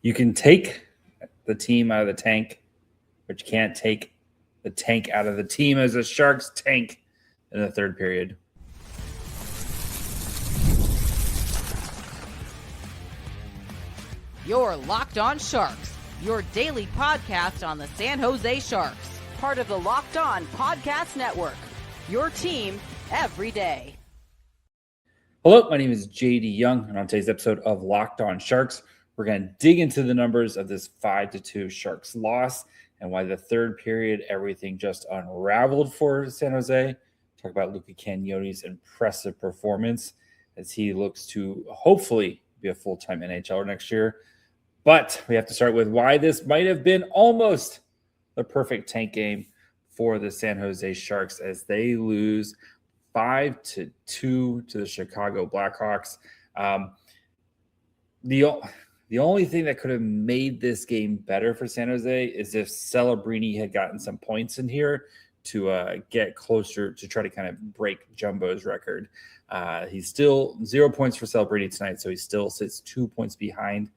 You can take the team out of the tank, but you can't take the tank out of the team as the Sharks tank in the third period. You're Locked On Sharks, your daily podcast on the San Jose Sharks, part of the Locked On Podcast Network, your team every day. Hello, my name is JD Young, and on today's episode of Locked On Sharks, we're going to dig into the numbers of this 5-2 Sharks loss and why the third period, everything just unraveled for San Jose. Talk about Luca Cagnoni's impressive performance as he looks to hopefully be a full-time NHLer next year. But we have to start with why this might have been almost the perfect tank game for the San Jose Sharks as they lose 5-2 to the Chicago Blackhawks. The only thing that could have made this game better for San Jose is if Celebrini had gotten some points in here to get closer to try to kind of break Jumbo's record. He's still 0 points for Celebrini tonight, so he still sits 2 points behind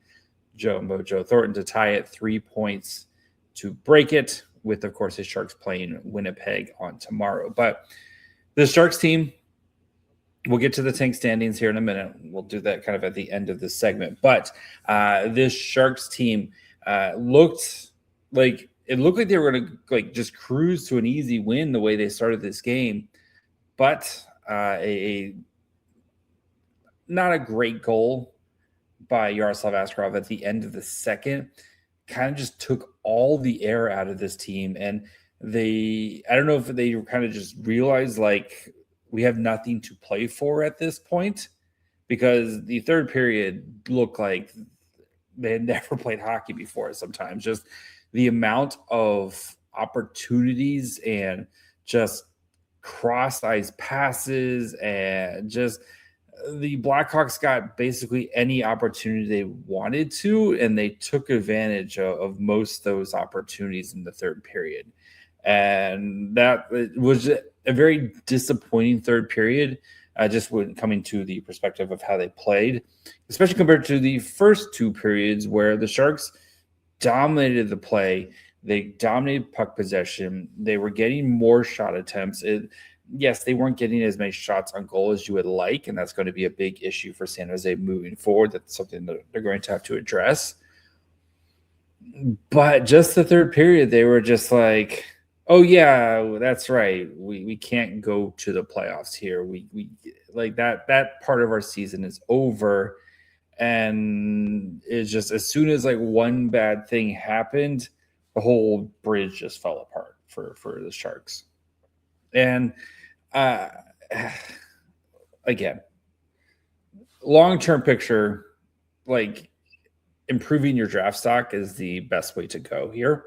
Joe Thornton to tie it, 3 points to break it, with, of course, his Sharks playing Winnipeg on tomorrow. But the Sharks team, we'll get to the tank standings here in a minute. We'll do that kind of at the end of this segment. But this Sharks team looked like they were going to just cruise to an easy win the way they started this game. But not a great goal by Yaroslav Askarov at the end of the second kind of just took all the air out of this team. And I don't know if they kind of just realized like we have nothing to play for at this point, because the third period looked like they had never played hockey before. Sometimes just the amount of opportunities and just cross-ice passes, and just the Blackhawks got basically any opportunity they wanted to, and they took advantage of most of those opportunities in the third period. And that was a very disappointing third period, just when coming to the perspective of how they played, especially compared to the first two periods where the Sharks dominated the play. They dominated puck possession. They were getting more shot attempts. Yes, they weren't getting as many shots on goal as you would like, and that's going to be a big issue for San Jose moving forward. That's something that they're going to have to address. But just the third period, they were just like, oh, yeah, that's right. We can't go to the playoffs here. We like that part of our season is over. And it's just as soon as like one bad thing happened, the whole bridge just fell apart for the Sharks. And again, long-term picture, like improving your draft stock is the best way to go here.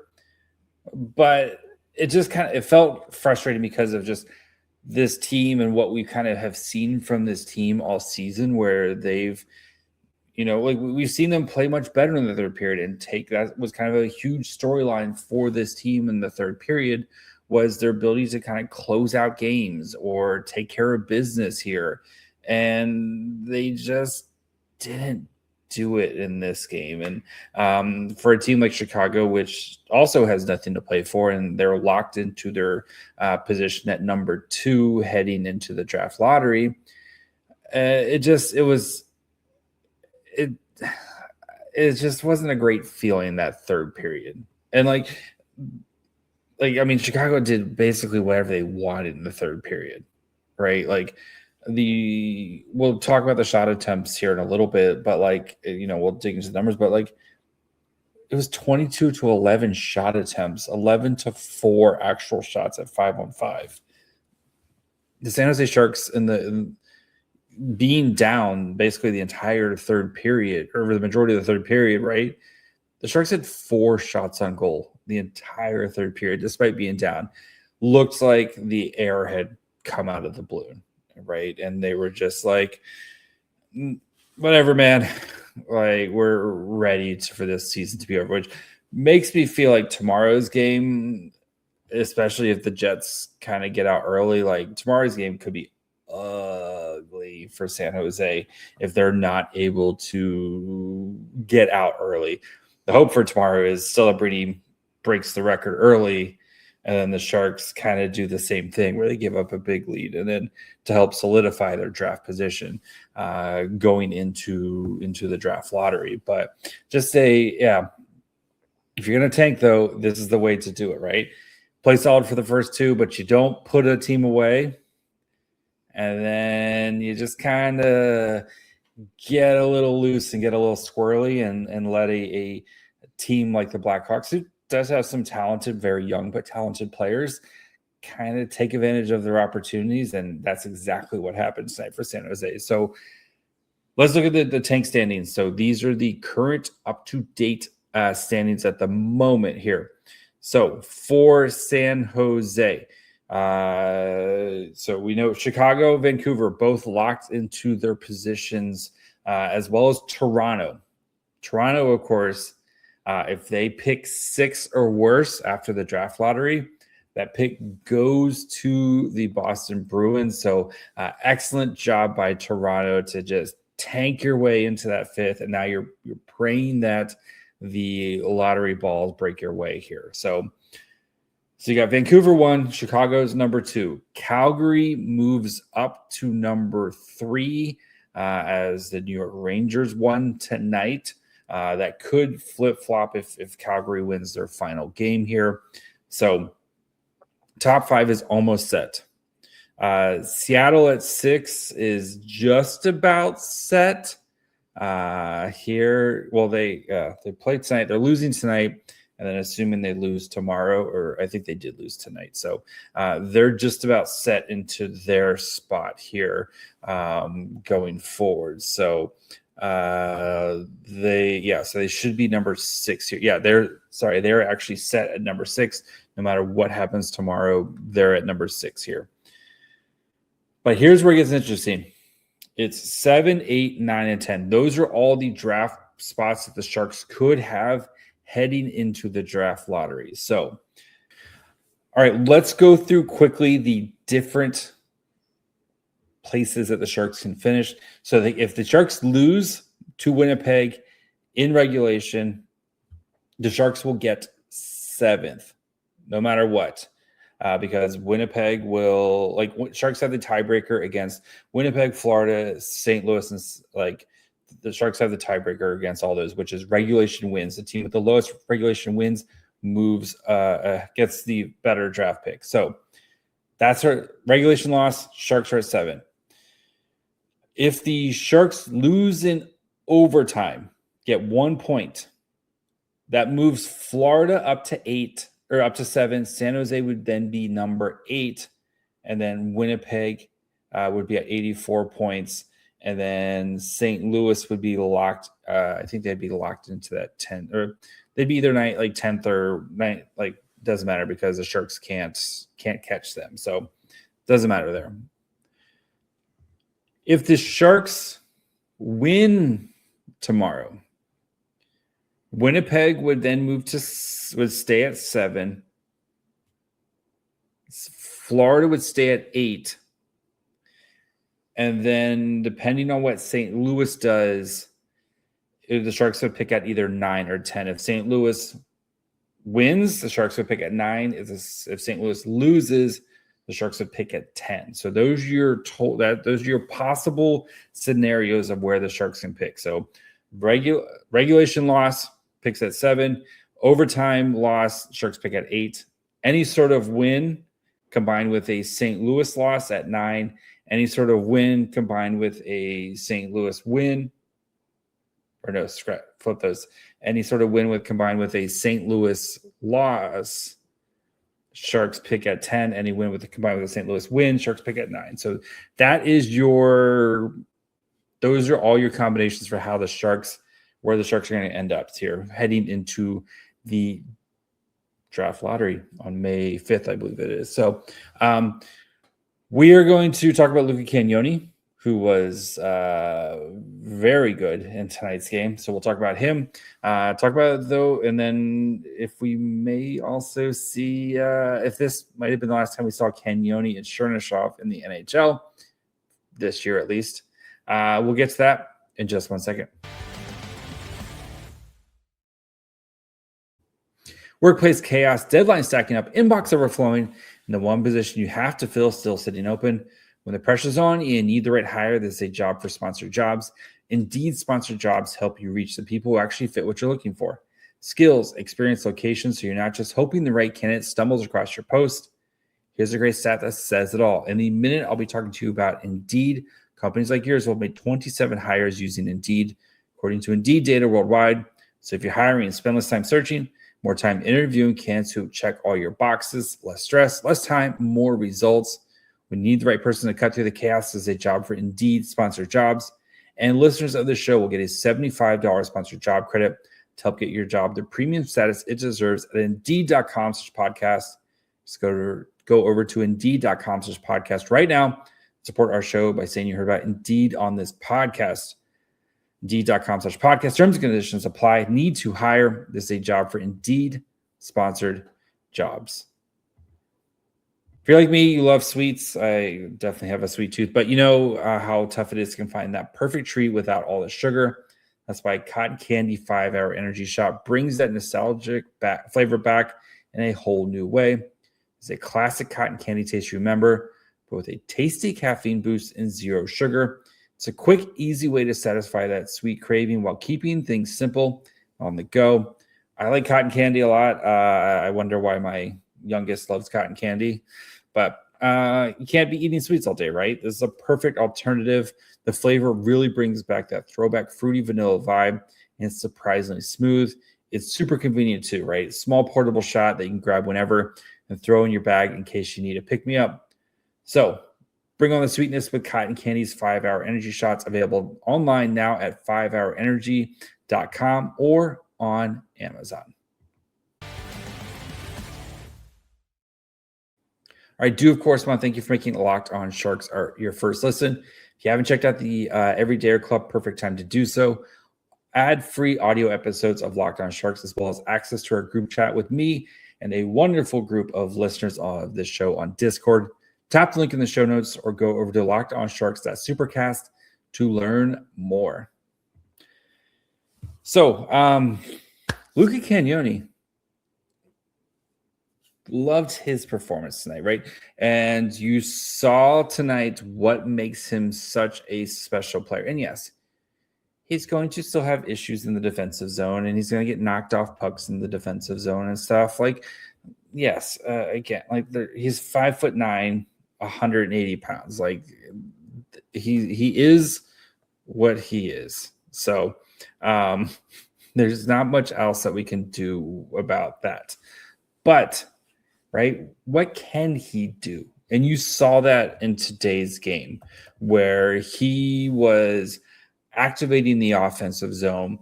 But it felt frustrating because of just this team and what we kind of have seen from this team all season, where they've, we've seen them play much better in the third period, and that was kind of a huge storyline for this team in the third period, was their ability to kind of close out games or take care of business here. And they just didn't do it in this game. And for a team like Chicago, which also has nothing to play for, and they're locked into their position at number 2 heading into the draft lottery, it just wasn't a great feeling that third period. And Chicago did basically whatever they wanted in the third period, right? We'll talk about the shot attempts here in a little bit, but we'll dig into the numbers, but it was 22-11 shot attempts, 11-4 actual shots at 5-on-5. The San Jose Sharks being down basically the entire third period, or the majority of the third period, right? The Sharks had 4 shots on goal the entire third period, despite being down. Looks like the air had come out of the balloon, right? And they were just like, whatever, man. We're ready for this season to be over, which makes me feel like tomorrow's game, especially if the Jets kind of get out early, tomorrow's game could be ugly for San Jose if they're not able to get out early. the hope for tomorrow is Celebrini breaks the record early, and then the Sharks kind of do the same thing where they give up a big lead, and then to help solidify their draft position going into the draft lottery. But just if you're going to tank, though, this is the way to do it, right? Play solid for the first two, but you don't put a team away, and then you just kind of get a little loose and get a little squirrely and let a team like the Blackhawks, who does have some talented, very young but talented players, kind of take advantage of their opportunities, and that's exactly what happened tonight for San Jose. So let's look at the tank standings. So these are the current up-to-date standings at the moment here. So for San Jose, so we know Chicago, Vancouver, both locked into their positions, as well as Toronto. Toronto, of course, if they pick 6 or worse after the draft lottery, that pick goes to the Boston Bruins. So excellent job by Toronto to just tank your way into that 5th, and now you're praying that the lottery balls break your way here. So you got Vancouver 1, Chicago's number 2. Calgary moves up to number 3 as the New York Rangers won tonight. That could flip-flop if Calgary wins their final game here. So top 5 is almost set. Seattle at 6 is just about set. Here, well, they played tonight. They're losing tonight, and then assuming they lose tomorrow, or I think they did lose tonight. So they're just about set into their spot here going forward. So they should be number 6 here. Yeah, they're actually set at number 6. No matter what happens tomorrow, they're at number 6 here. But here's where it gets interesting. It's 7, 8, 9, and 10. Those are all the draft spots that the Sharks could have heading into the draft lottery. So, all right, let's go through quickly the different places that the Sharks can finish. So if the Sharks lose to Winnipeg in regulation, the Sharks will get 7th, no matter what. Because Winnipeg will, Sharks have the tiebreaker against Winnipeg, Florida, St. Louis, and the Sharks have the tiebreaker against all those, which is regulation wins. The team with the lowest regulation wins gets the better draft pick. So that's our regulation loss. Sharks are at 7. If the Sharks lose in overtime, get 1 point, that moves Florida up to 8. Or up to 7. San Jose would then be number 8, and then Winnipeg would be at 84 points, and then St. Louis would be locked. I think they'd be locked into that 10, or they'd be either 10th or 9th. Doesn't matter because the Sharks can't catch them, so doesn't matter there. If the Sharks win tomorrow, Winnipeg would then would stay at 7. Florida would stay at 8. And then depending on what St. Louis does, the Sharks would pick at either 9 or 10. If St. Louis wins, the Sharks would pick at 9. If St. Louis loses, the Sharks would pick at 10. So those are your possible scenarios of where the Sharks can pick. So regulation loss, picks at 7. Overtime loss, Sharks pick at 8. Any sort of win combined with a St. Louis loss at 9. Any sort of win combined with a St. Louis win, or no, flip those. Any sort of win combined with a St. Louis loss, Sharks pick at 10. Any win combined with a St. Louis win, Sharks pick at 9. So those are all your combinations for how where the Sharks are going to end up here, heading into the draft lottery on May 5th, I believe it is. So we are going to talk about Luca Cagnoni, who was very good in tonight's game. So we'll talk about him. Talk about it, though, and then if we may also see if this might have been the last time we saw Cagnoni and Chernyshov in the NHL, this year at least. We'll get to that in just 1 second. Workplace chaos, deadline stacking up, inbox overflowing, and the one position you have to fill still sitting open. When the pressure's on and you need the right hire, there's a job for sponsored jobs. Indeed, sponsored jobs help you reach the people who actually fit what you're looking for. Skills, experience, location, so you're not just hoping the right candidate stumbles across your post. Here's a great stat that says it all. In a minute, I'll be talking to you about Indeed. Companies like yours will make 27 hires using Indeed, according to Indeed data worldwide. So if you're hiring and spend less time searching, more time interviewing candidates who check all your boxes, less stress, less time, more results. We need the right person to cut through the chaos as a job for Indeed sponsored jobs. And listeners of the show will get a $75 sponsored job credit to help get your job the premium status it deserves at Indeed.com/podcast. Just go over to Indeed.com/podcast right now. Support our show by saying you heard about Indeed on this podcast. Indeed.com/podcast. Terms and conditions apply. Need to hire. This is a job for Indeed sponsored jobs. If you're like me, you love sweets. I definitely have a sweet tooth, but you know how tough it is to find that perfect treat without all the sugar. That's why Cotton Candy 5-Hour Energy Shot brings that nostalgic flavor back in a whole new way. It's a classic cotton candy taste you remember, but with a tasty caffeine boost and zero sugar. It's a quick, easy way to satisfy that sweet craving while keeping things simple on the go. I like cotton candy a lot. I wonder why my youngest loves cotton candy, but you can't be eating sweets all day, right? This is a perfect alternative. The flavor really brings back that throwback fruity vanilla vibe, and it's surprisingly smooth. It's super convenient too, right? Small portable shot that you can grab whenever and throw in your bag in case you need a pick-me-up. So bring on the sweetness with Cotton Candy's 5-Hour Energy Shots, available online now at 5hourenergy.com or on Amazon. I do, of course, want to thank you for making Locked On Sharks your first listen. If you haven't checked out the Everyday Club, perfect time to do so. Ad-free audio episodes of Locked On Sharks, as well as access to our group chat with me and a wonderful group of listeners of this show on Discord. Tap the link in the show notes or go over to lockedonsharks.supercast to learn more. So, Luca Cagnoni, loved his performance tonight, right? And you saw tonight what makes him such a special player. And yes, he's going to still have issues in the defensive zone, and he's going to get knocked off pucks in the defensive zone and stuff. Like, yes, again, like he's 5'9", 180 pounds. Like he is what he is. So there's not much else that we can do about that. But right, what can he do? And you saw that in today's game where he was activating the offensive zone,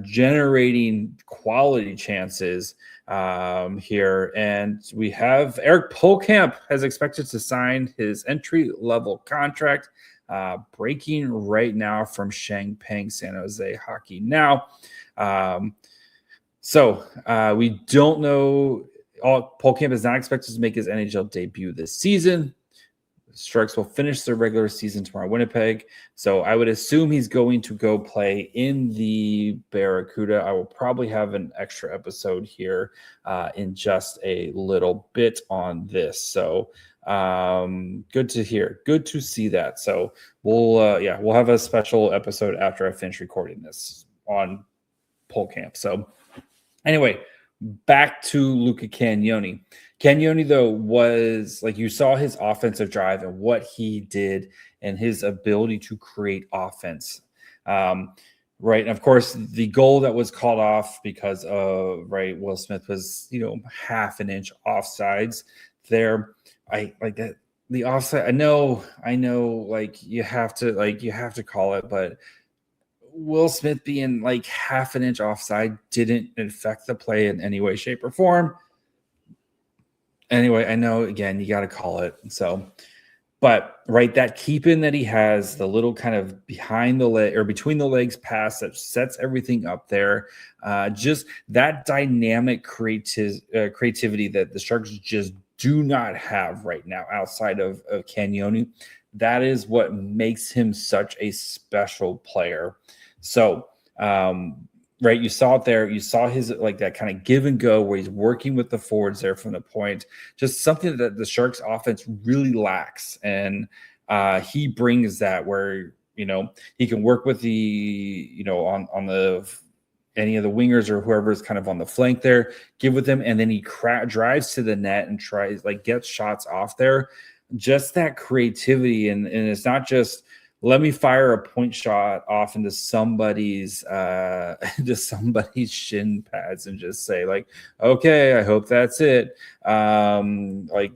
generating quality chances here. And we have Eric Polkamp has expected to sign his entry-level contract, breaking right now from Shangpeng San Jose Hockey Now. So we don't know. Polkamp is not expected to make his NHL debut this season. The Sharks will finish their regular season tomorrow in Winnipeg. So I would assume he's going to go play in the Barracuda. I will probably have an extra episode here in just a little bit on this. So good to hear. Good to see that. So we'll have a special episode after I finish recording this on Polkamp. So anyway, back to Luca Cagnoni. Cagnoni, though, was like you saw his offensive drive and what he did and his ability to create offense. Right. And of course, the goal that was called off because of Will Smith was, half an inch offsides there. I like that. The offside. I know, like you have to call it, but Will Smith being like half an inch offside didn't affect the play in any way, shape, or form. Anyway, I know, again, you got to call it. So, but that keep in that he has, the little kind of behind the leg or between the legs pass that sets everything up there. Just that dynamic creativity that the Sharks just do not have right now outside of Cagnoni. That is what makes him such a special player. So right? You saw it there. You saw his like that kind of give and go where he's working with the forwards there from the point. Just something that the Sharks offense really lacks. And he brings that where, he can work with the, on the any of the wingers or whoever is kind of on the flank there, give with them, and then he drives to the net and tries gets shots off there. Just that creativity, and it's not just let me fire a point shot off into somebody's shin pads and just say okay, I hope that's it.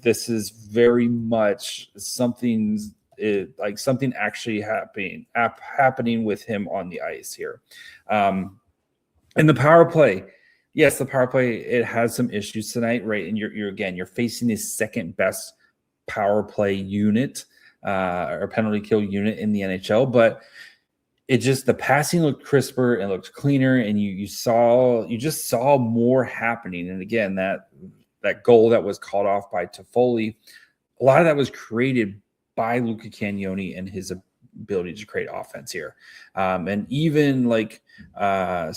This is very much something actually happening with him on the ice here. And the power play, yes, the power play, it has some issues tonight, right? And you're facing the second best power play unit or penalty kill unit in the NHL, but the passing looked crisper and looked cleaner, and you just saw more happening. And again, that goal that was called off by Toffoli, a lot of that was created by Luca Cagnoni and his ability to create offense here. And even Cagnoni,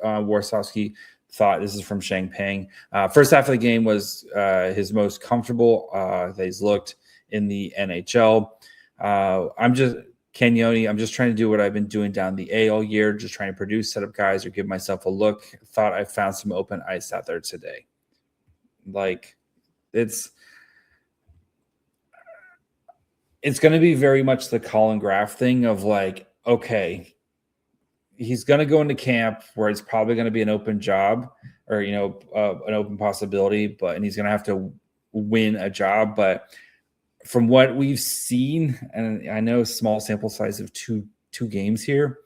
Warsawski thought, this is from Shang Peng, first half of the game was his most comfortable that he's looked in the NHL. I'm just trying to do what I've been doing down the A all year, just trying to produce, set up guys, or give myself a look. Thought I found some open ice out there today. It's going to be very much the Colin Graf thing of okay, he's going to go into camp where it's probably going to be an open job or, an open possibility, and he's going to have to win a job. But from what we've seen, and I know small sample size of two games here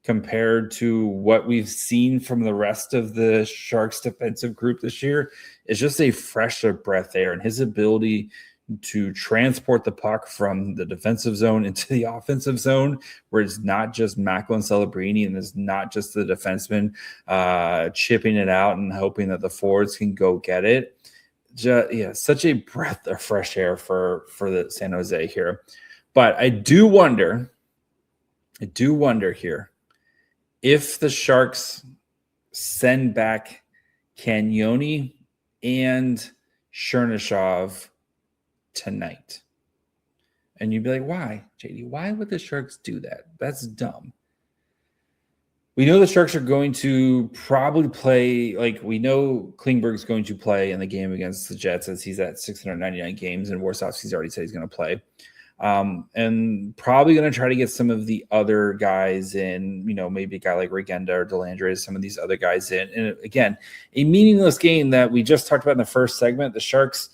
compared to what we've seen from the rest of the Sharks defensive group this year, it's just a fresher breath air, and his ability to transport the puck from the defensive zone into the offensive zone, where it's not just Macklin Celebrini and it's not just the defenseman chipping it out and hoping that the forwards can go get it. Such a breath of fresh air for the San Jose here. But I do wonder here if the Sharks send back Cagnoni and Chernyshov tonight. And you'd be like, why, JD? Why would the Sharks do that? That's dumb. We know the Sharks are going to probably play, we know Klingberg's going to play in the game against the Jets as he's at 699 games, and Warsawski's already said he's going to play. And probably going to try to get some of the other guys in, maybe a guy like Regenda or Delandre, some of these other guys in. And again, a meaningless game that we just talked about in the first segment. The Sharks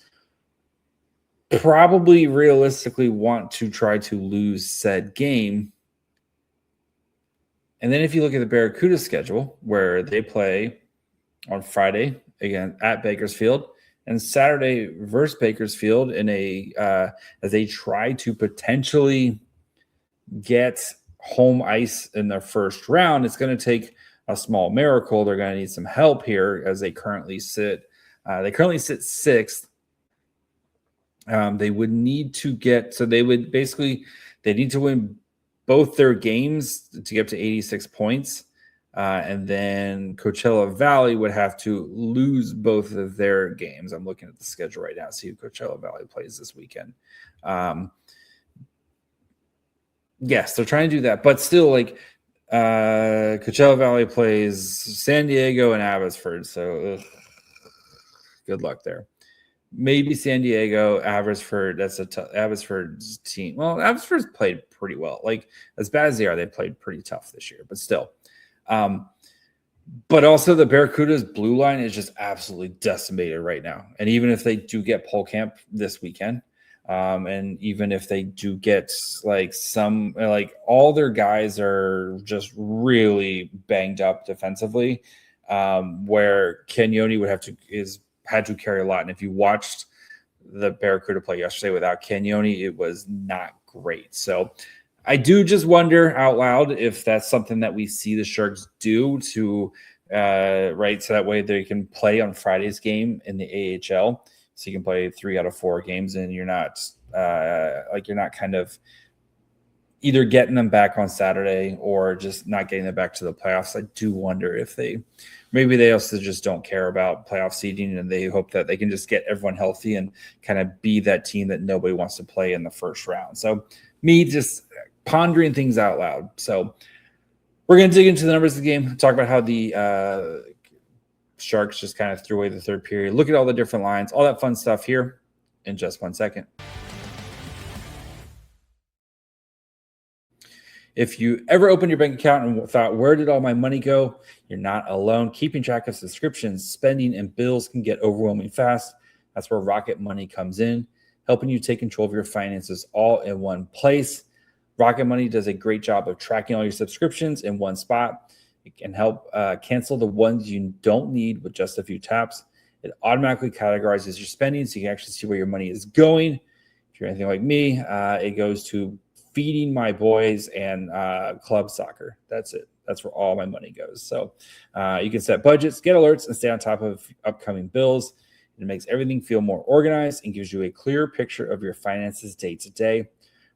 probably realistically want to try to lose said game. And then if you look at the Barracuda schedule, where they play on Friday again at Bakersfield and Saturday versus Bakersfield in as they try to potentially get home ice in their first round, it's going to take a small miracle. They're going to need some help here as they currently sit. They currently sit sixth. They would need to they need to win both their games to get up to 86 points. And then Coachella Valley would have to lose both of their games. I'm looking at the schedule right now, see who Coachella Valley plays this weekend. Yes, they're trying to do that, but still, Coachella Valley plays San Diego and Abbotsford. So good luck there. Maybe San Diego, Abbotsford. That's Abbotsford's team. Well, Abbotsford's played pretty well. As bad as they are, they played pretty tough this year, but still. But also the Barracuda's blue line is just absolutely decimated right now. And even if they do get Polkamp this weekend, and even if they do get all their guys are just really banged up defensively, where Cagnoni had to carry a lot. And if you watched the Barracuda play yesterday without Cagnoni, it was not great. So I do just wonder out loud if that's something that we see the Sharks do to so that way they can play on Friday's game in the AHL. So you can play 3 out of 4 games and you're not kind of either getting them back on Saturday or just not getting them back to the playoffs. I do wonder if maybe they also just don't care about playoff seeding, and they hope that they can just get everyone healthy and kind of be that team that nobody wants to play in the first round. So me just pondering things out loud. So we're going to dig into the numbers of the game, talk about how the Sharks just kind of threw away the third period, look at all the different lines, all that fun stuff here in just 1 second. If you ever opened your bank account and thought, where did all my money go? You're not alone. Keeping track of subscriptions, spending, and bills can get overwhelming fast. That's where Rocket Money comes in, helping you take control of your finances all in one place. Rocket Money does a great job of tracking all your subscriptions in one spot. It can help cancel the ones you don't need with just a few taps. It automatically categorizes your spending so you can actually see where your money is going. If you're anything like me, it goes to feeding my boys and club soccer. That's it. That's where all my money goes. So you can set budgets, get alerts, and stay on top of upcoming bills. It makes everything feel more organized and gives you a clear picture of your finances day to day.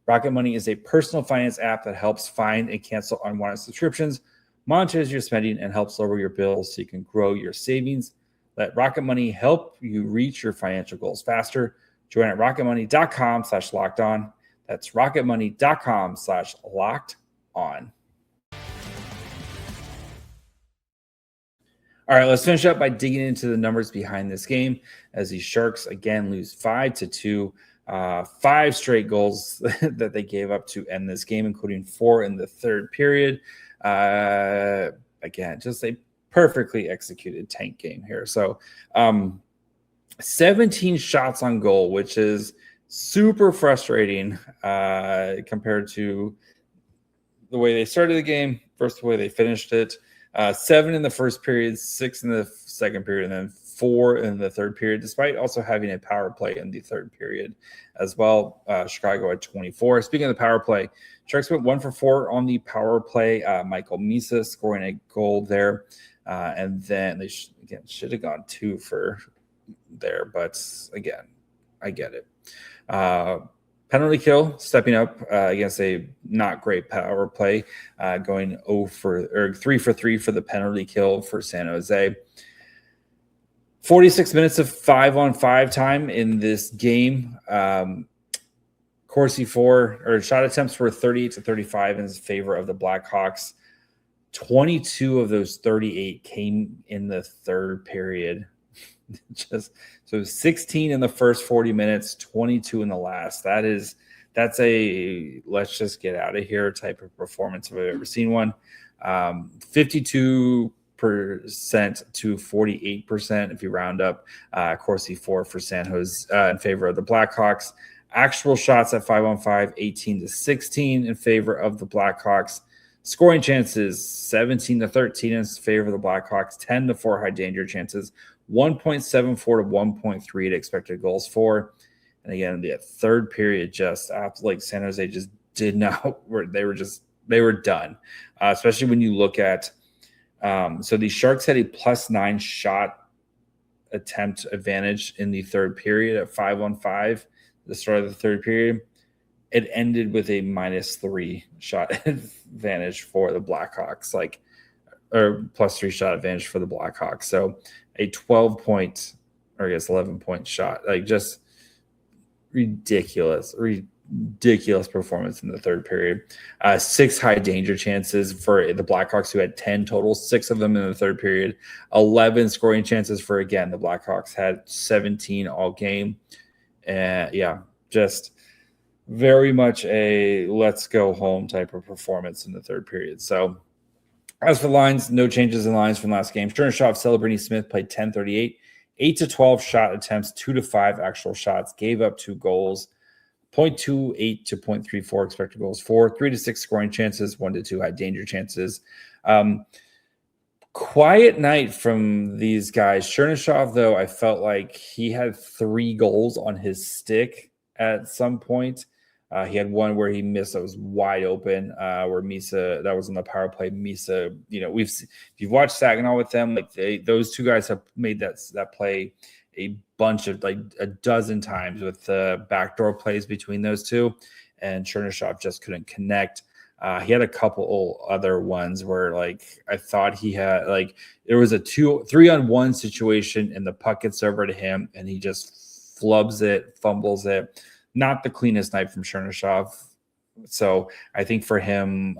Rocket Money is a personal finance app that helps find and cancel unwanted subscriptions, monitors your spending, and helps lower your bills so you can grow your savings. Let Rocket Money help you reach your financial goals faster. Join at rocketmoney.com/lockedon. That's rocketmoney.com/locked-on. All right, let's finish up by digging into the numbers behind this game as the Sharks again lose 5-2. 5 straight goals that they gave up to end this game, including 4 in the third period. Again, just a perfectly executed tank game here. So 17 shots on goal, which is super frustrating compared to the way they started the game versus the way they finished it. 7 in the first period, 6 in the second period, and then 4 in the third period, despite also having a power play in the third period as well. Chicago at 24. Speaking of the power play, Sharks went 1 for 4 on the power play. Michael Misa scoring a goal there. And then they should have gone 2 for there. But again, I get it. Penalty kill, stepping up against a not great power play, going 3 for 3 for the penalty kill for San Jose. 46 minutes of 5-on-5 time in this game. Corsi shot attempts were 38-35 in favor of the Blackhawks. 22 of those 38 came in the third period. So 16 in the first 40 minutes, 22 in the last. That's a let's just get out of here type of performance if I've ever seen one. 52% to 48% if you round up. Corsi 4 for San Jose in favor of the Blackhawks. Actual shots at 5-on-5, 18-16 in favor of the Blackhawks. Scoring chances, 17-13 in favor of the Blackhawks. 10-4 high danger chances. 1.74 to 1.3 expected goals for. And again, the third period just like San Jose just did not. They were done. Especially when you look at. So the Sharks had a +9 shot attempt advantage in the third period at 5-on-5. The start of the third period, it ended with a -3 shot advantage for the Blackhawks, or +3 shot advantage for the Blackhawks. So a 12-point, or I guess 11-point shot, just ridiculous performance in the third period. 6 high danger chances for the Blackhawks, who had 10 total, 6 of them in the third period. 11 scoring chances for, again, the Blackhawks had 17 all game. And just very much a let's go home type of performance in the third period. So as for lines, no changes in lines from last game. Chernyshov, Celebrini, Smith played 10-38, 8-12 shot attempts, 2-5 actual shots, gave up 2 goals, 0.28 to 0.34 expected goals for, 3-6 scoring chances, 1-2 high danger chances. Quiet night from these guys. Chernyshov, though, I felt like he had 3 goals on his stick at some point. He had one where he missed that was wide open, where Misa, that was on the power play. Misa, if you've watched Saginaw with them, those 2 guys have made that play a bunch of a dozen times with backdoor plays between those 2. and Chernyshov just couldn't connect. He had a couple other ones where like I thought he had like there was a 3-on-1 situation and the puck gets over to him and he just flubs it, fumbles it. Not the cleanest night from Chernyshov. So I think for him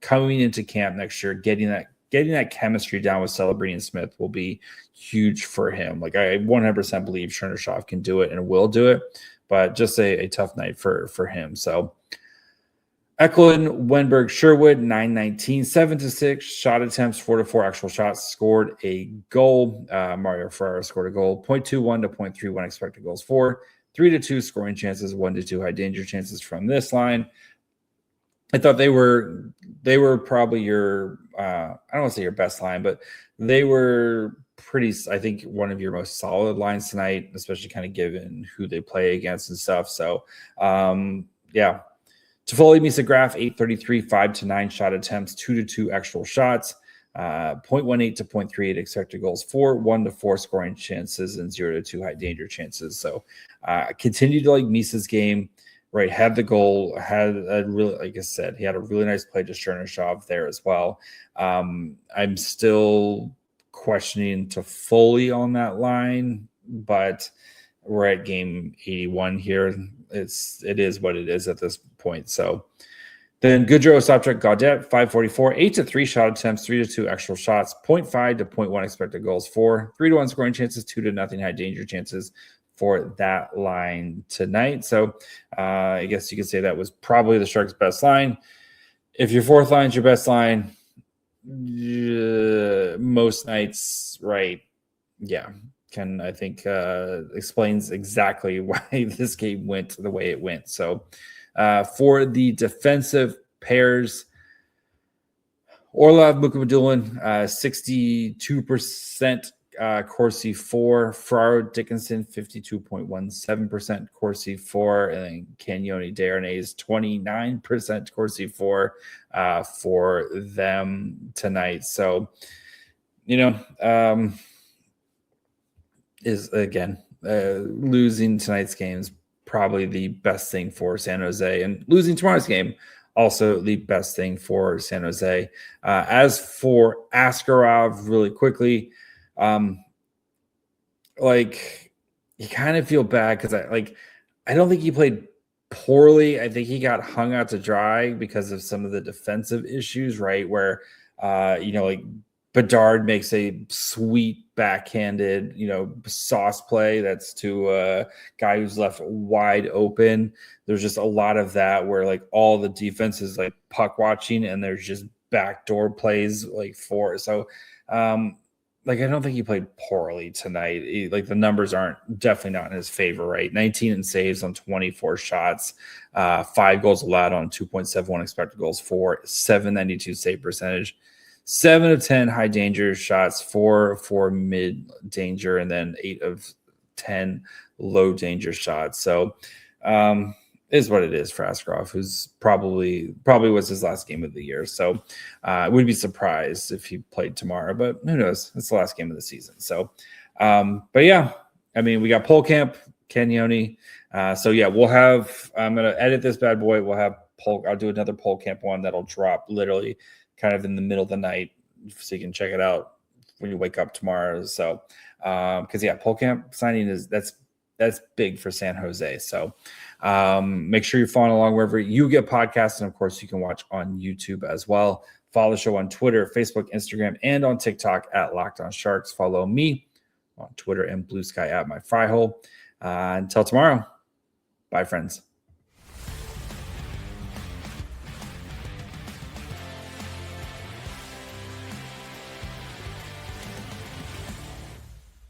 coming into camp next year, getting that chemistry down with Celebrity and Smith will be huge for him. Like I 100% believe Chernyshov can do it and will do it, but just a tough night for him. So Eklund, Wenberg, Sherwood, 9-19, 7-6 shot attempts, 4-4 actual shots, scored a goal. Mario Ferrara scored a goal, 0.21 to 0.31 expected goals for, 3-2 scoring chances, 1-2 high danger chances from this line. I thought they were probably your I don't want to say your best line, but they were pretty, I think, one of your most solid lines tonight, especially kind of given who they play against and stuff. So yeah. Toffoli, Misa Graf, 833, 5-9 shot attempts, 2-2 actual shots, 0.18 to 0.38 expected goals for, 1-4 scoring chances, and 0-2 high danger chances. So continue to like Misa's game, right? Had the goal, had a really, like I said, he had a really nice play to Chernyshov there as well. I'm still questioning Toffoli on that line, but we're at game 81 here. It is what it is at this point. So then Goodrow, Sopchak, Gaudet, 544, 8-3 shot attempts, 3-2 actual shots, 0.5 to 0.1 expected goals for, 3-1 scoring chances, 2-0 high danger chances for that line tonight. So I guess you could say that was probably the Sharks' best line. If your fourth line is your best line, most nights, right? Yeah. Can I think explains exactly why this game went the way it went. So for the defensive pairs, Orlov, Mukhamadullin, 62% Corsi 4, Ferraro Dickinson, 52.17% Corsi 4, and then Cagnoni Darnay's 29% Corsi 4 for them tonight. So, is again losing tonight's game is probably the best thing for San Jose, and losing tomorrow's game also the best thing for San Jose. As for Askarov, really quickly, like you kind of feel bad because I don't think he played poorly. I think he got hung out to dry because of some of the defensive issues, right? Where like Bedard makes a sweet backhanded, sauce play that's to a guy who's left wide open. There's just a lot of that where like all the defense is like puck watching and there's just backdoor plays like for. So I don't think he played poorly tonight. The numbers aren't definitely not in his favor, right? 19 in saves on 24 shots, 5 goals allowed on 2.71 expected goals for, 792 save percentage. 7 of 10 high danger shots, 4 for mid danger, and then 8 of 10 low danger shots. So is what it is for Askarov, who's probably was his last game of the year. So I would be surprised if he played tomorrow, but who knows? It's the last game of the season. So, but yeah, I mean, we got Polkamp, Cagnoni. So yeah, we'll have, I'm going to edit this bad boy. We'll have I'll do another Polkamp one that'll drop literally kind of in the middle of the night, so you can check it out when you wake up tomorrow. So, because Polkamp signing that's big for San Jose. So, make sure you're following along wherever you get podcasts, and of course, you can watch on YouTube as well. Follow the show on Twitter, Facebook, Instagram, and on TikTok at Locked On Sharks. Follow me on Twitter and Blue Sky at My Fry Hole. Until tomorrow, bye, friends.